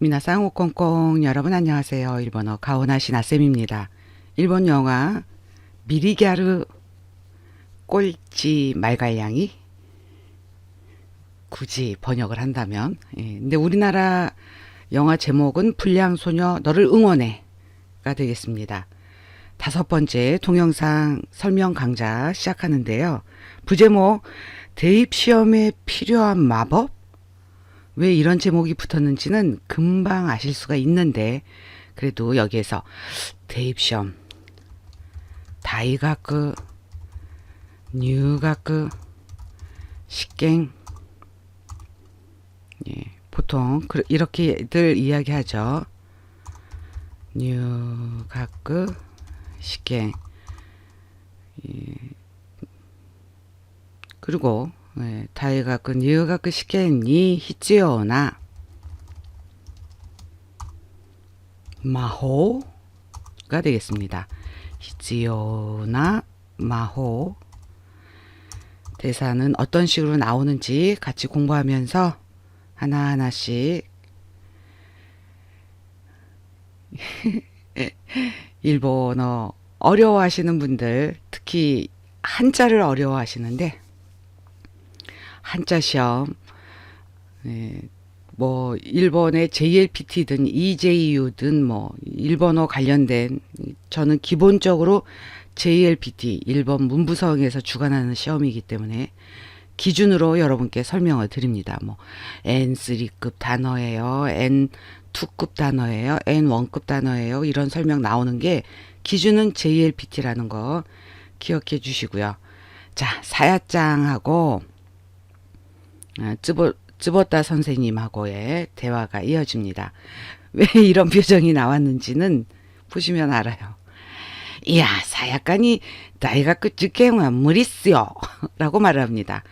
미나상 오콩콩 여러분 안녕하세요. 일본어 가오나시 나쌤입니다. 일본 영화 미리갸르 꼴찌 말갈량이 굳이 번역을 한다면 근데 우리나라 영화 제목은 불량소녀 너를 응원해가 되겠습니다. 5번째 동영상 설명 강좌 시작하는데요. 부제목 대입시험에 필요한 마법? 왜 이런 제목이 붙었는지는 금방 아실 수가 있는데 그래도 여기에서 대입시험 다이가쿠入学 식갱 보통 이렇게들 이야기하죠.入学 식갱 그리고 다이가쿠入学 試験に 必要な 마호가 되겠습니다. 必要な 마호 대사는 어떤 식으로 나오는지 같이 공부하면서 하나하나씩 일본어 어려워하시는 분들 특히 한자를 어려워하시는데 한자 시험 뭐 일본의 JLPT든 EJU든 뭐 일본어 관련된 저는 기본적으로 JLPT 일본 문부성에서 주관하는 시험이기 때문에 기준으로 여러분께 설명을 드립니다. 뭐 N3급 단어예요. N2급 단어예요. N1급 단어예요. 이런 설명 나오는 게 기준은 JLPT라는 거 기억해 주시고요. 자, 사야짱하고 쯔보따 선생님하고의 대화가 이어집니다. 왜 이런 표정이 나왔는지는 보시면 알아요. 이야, 사약간이 다이가쿠 주켄은 무리스요 라고 말합니다.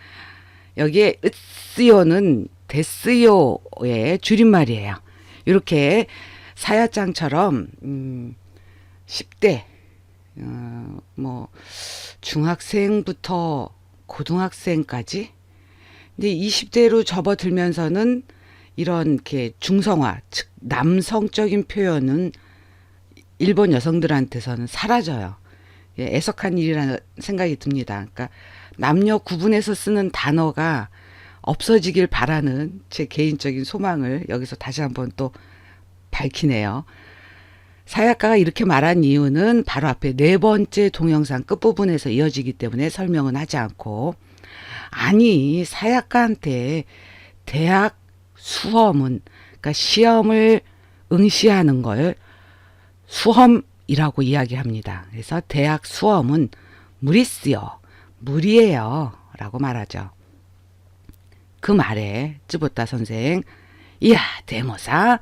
여기에 으스요는 데스요의 줄임말이에요. 이렇게 사야짱처럼 10대 뭐 중학생부터 고등학생까지 근데 20대로 접어들면서는 이런 이렇게 중성화, 즉 남성적인 표현은 일본 여성들한테서는 사라져요. 애석한 일이라는 생각이 듭니다. 그러니까 남녀 구분해서 쓰는 단어가 없어지길 바라는 제 개인적인 소망을 여기서 다시 한번 또 밝히네요. 사약가가 이렇게 말한 이유는 바로 앞에 4번째 동영상 끝부분에서 이어지기 때문에 설명은 하지 않고 아니 사약가한테 대학 수험은 그러니까 시험을 응시하는 걸 수험이라고 이야기합니다. 그래서 대학 수험은 무리스요. 무리예요. 라고 말하죠. 그 말에 쯔보따 선생 이야 데모사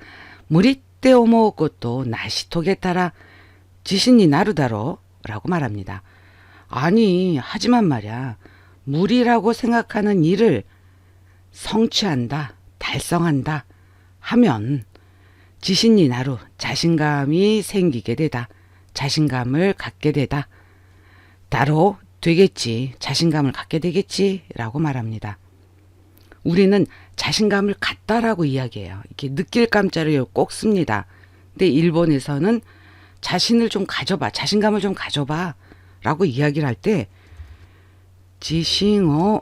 무리 때 오모 것도 나시토게 따라 지신이 나르다로 라고 말합니다. 아니 하지만 말이야 무리라고 생각하는 일을 성취한다, 달성한다 하면 지신이 나루 자신감이 생기게 되다. 자신감을 갖게 되다. 따로 되겠지. 자신감을 갖게 되겠지. 라고 말합니다. 우리는 자신감을 갖다라고 이야기해요. 이렇게 느낄 감자를 꼭 씁니다. 근데 일본에서는 자신을 좀 가져봐. 자신감을 좀 가져봐. 라고 이야기를 할 때 지신어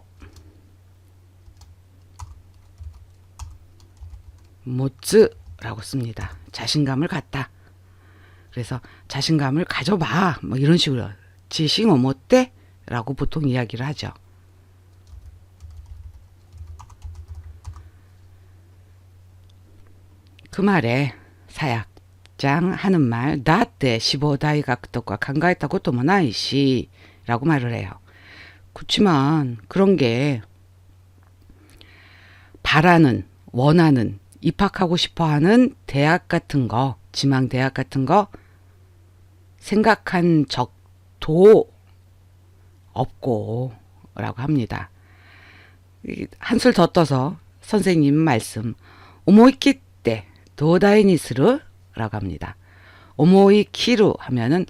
모츠 라고 씁니다. 자신감을 갖다. 그래서 자신감을 가져봐. 뭐 이런 식으로 지신어 못돼? 라고 보통 이야기를 하죠. 그 말에 사약장 하는 말 나때 15大学とか 考えたこともないし 라고 말을 해요. 그렇지만 그런 게 바라는 원하는 입학하고 싶어하는 대학 같은 거 지망 대학 같은 거 생각한 적도 없고 라고 합니다. 한술 더 떠서 선생님 말씀 오모이키때 도다이니스르 라고 합니다. 오모이키루 하면은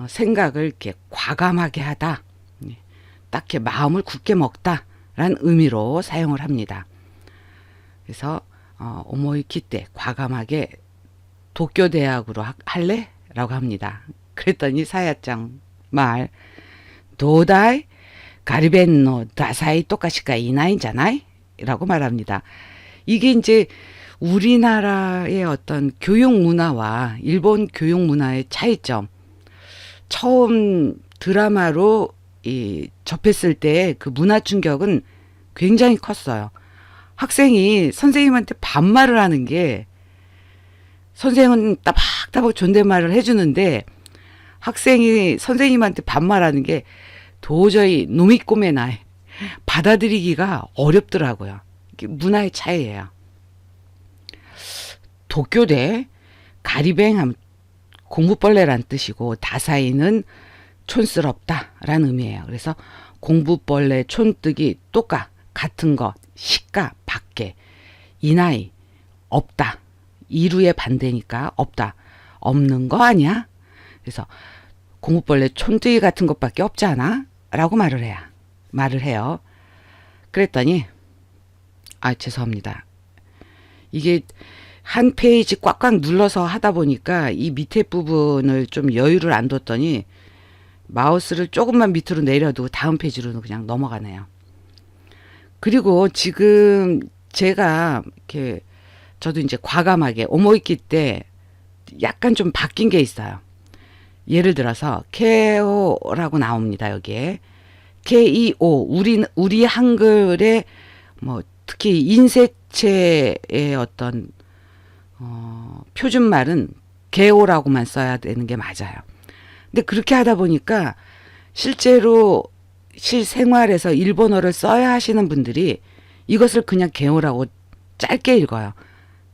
생각을 이렇게 과감하게 하다 딱 이렇게 마음을 굳게 먹다 라는 의미로 사용을 합니다. 그래서 오모이키 때 과감하게 도쿄 대학으로 할래? 라고 합니다. 그랬더니 사야짱 말 도다이 가리벤노 다사이 또까시가 이나이잖아이? 라고 말합니다. 이게 이제 우리나라의 어떤 교육 문화와 일본 교육 문화의 차이점. 처음 드라마로 접했을 때 그 문화 충격은 굉장히 컸어요. 학생이 선생님한테 반말을 하는 게 선생은 따박따박 존댓말을 해주는데 학생이 선생님한테 반말하는 게 도저히 노미꼬메나이 받아들이기가 어렵더라고요. 문화의 차이예요. 도쿄대 가리뱅 하면 공부벌레란 뜻이고 다사이는 촌스럽다라는 의미예요. 그래서 공부벌레 촌뜨기 똑까 같은 것 시가 밖에 이나이 없다. 이루의 반대니까 없다. 없는 거 아니야? 그래서 공부벌레 촌뜨기 같은 것밖에 없잖아? 라고 말을 해요. 그랬더니 죄송합니다. 이게 한 페이지 꽉꽉 눌러서 하다 보니까 이 밑에 부분을 좀 여유를 안 뒀더니 마우스를 조금만 밑으로 내려두고 다음 페이지로 그냥 넘어가네요. 그리고 지금 제가 이렇게 저도 이제 과감하게 오모이키 때 약간 좀 바뀐 게 있어요. 예를 들어서 케오라고 나옵니다. 여기에 KEO 우리 한글의 뭐 특히 인쇄체의 어떤 표준말은 개오라고만 써야 되는 게 맞아요. 근데 그렇게 하다 보니까 실제로 실생활에서 일본어를 써야 하시는 분들이 이것을 그냥 개오라고 짧게 읽어요.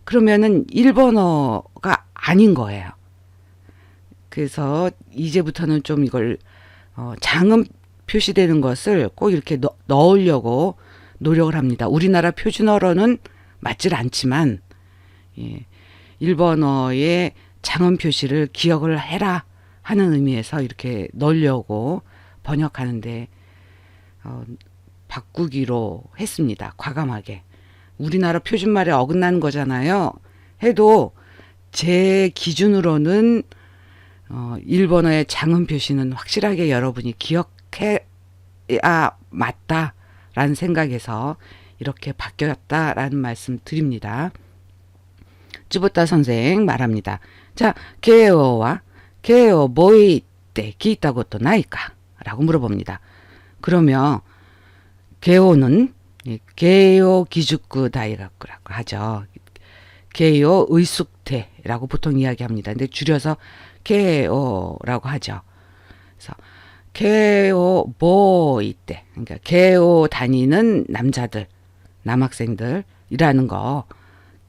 그러면은 일본어가 아닌 거예요. 그래서 이제부터는 좀 이걸 장음 표시되는 것을 꼭 이렇게 넣으려고 노력을 합니다. 우리나라 표준어로는 맞질 않지만 일본어의 장음 표시를 기억을 해라 하는 의미에서 이렇게 넣으려고 번역하는데 바꾸기로 했습니다. 과감하게. 우리나라 표준말에 어긋나는 거잖아요. 해도 제 기준으로는 일본어의 장음 표시는 확실하게 여러분이 기억해야 맞다라는 생각에서 이렇게 바뀌었다라는 말씀 드립니다. 쯔부타 선생 말합니다. 자, 게오와 게오 뭐이 때 기있다 것도 나이까? 라고 물어봅니다. 그러면 게오는 게오 기죽구 다이가쿠라고 하죠. 게오 의숙대라고 보통 이야기합니다. 근데 줄여서 게오라고 하죠. 그래서 게오 뭐이 때, 그러니까 게오 다니는 남자들, 남학생들이라는 거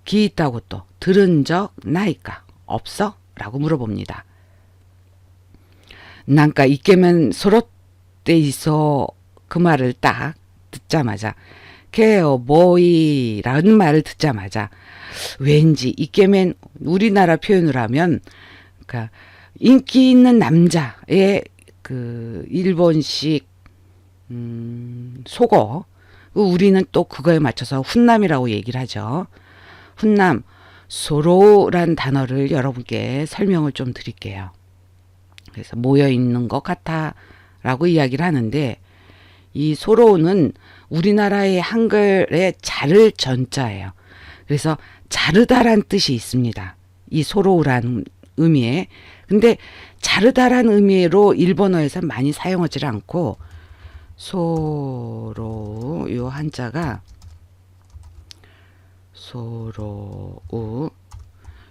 기있다고 또 들은 적 나이까? 없어? 라고 물어봅니다. 난가 이케면 소롯돼 있어. 그 말을 딱 듣자마자 게오 뭐이라는 말을 듣자마자 왠지 이케면 우리나라 표현을 하면 그러니까 인기 있는 남자의 그 일본식 속어 우리는 또 그거에 맞춰서 훈남이라고 얘기를 하죠. 훈남 소로란 단어를 여러분께 설명을 좀 드릴게요. 그래서 모여 있는 것 같아 라고 이야기를 하는데 이 소로는 우리나라의 한글의 자를 전자예요. 그래서 자르다란 뜻이 있습니다. 이 소로우란 의미에. 근데 자르다란 의미로 일본어에서 많이 사용하지 않고 소로우 요 한자가 소로우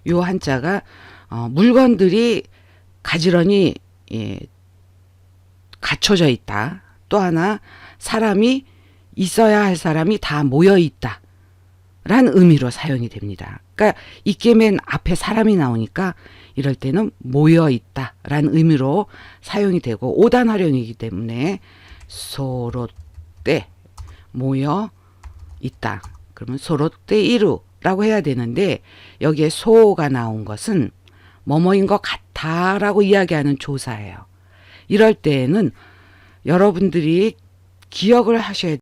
요 한자가 물건들이 가지런히 갖춰져 있다. 또 하나 사람이 있어야 할 사람이 다 모여 있다. 라는 의미로 사용이 됩니다. 그러니까 이케멘 앞에 사람이 나오니까 이럴 때는 모여 있다. 라는 의미로 사용이 되고 오단 활용이기 때문에 소로떼 모여 있다. 그러면 소로떼 이루라고 해야 되는데 여기에 소가 나온 것은 뭐뭐인 것 같아 라고 이야기하는 조사예요. 이럴 때에는 여러분들이 기억을 하셔야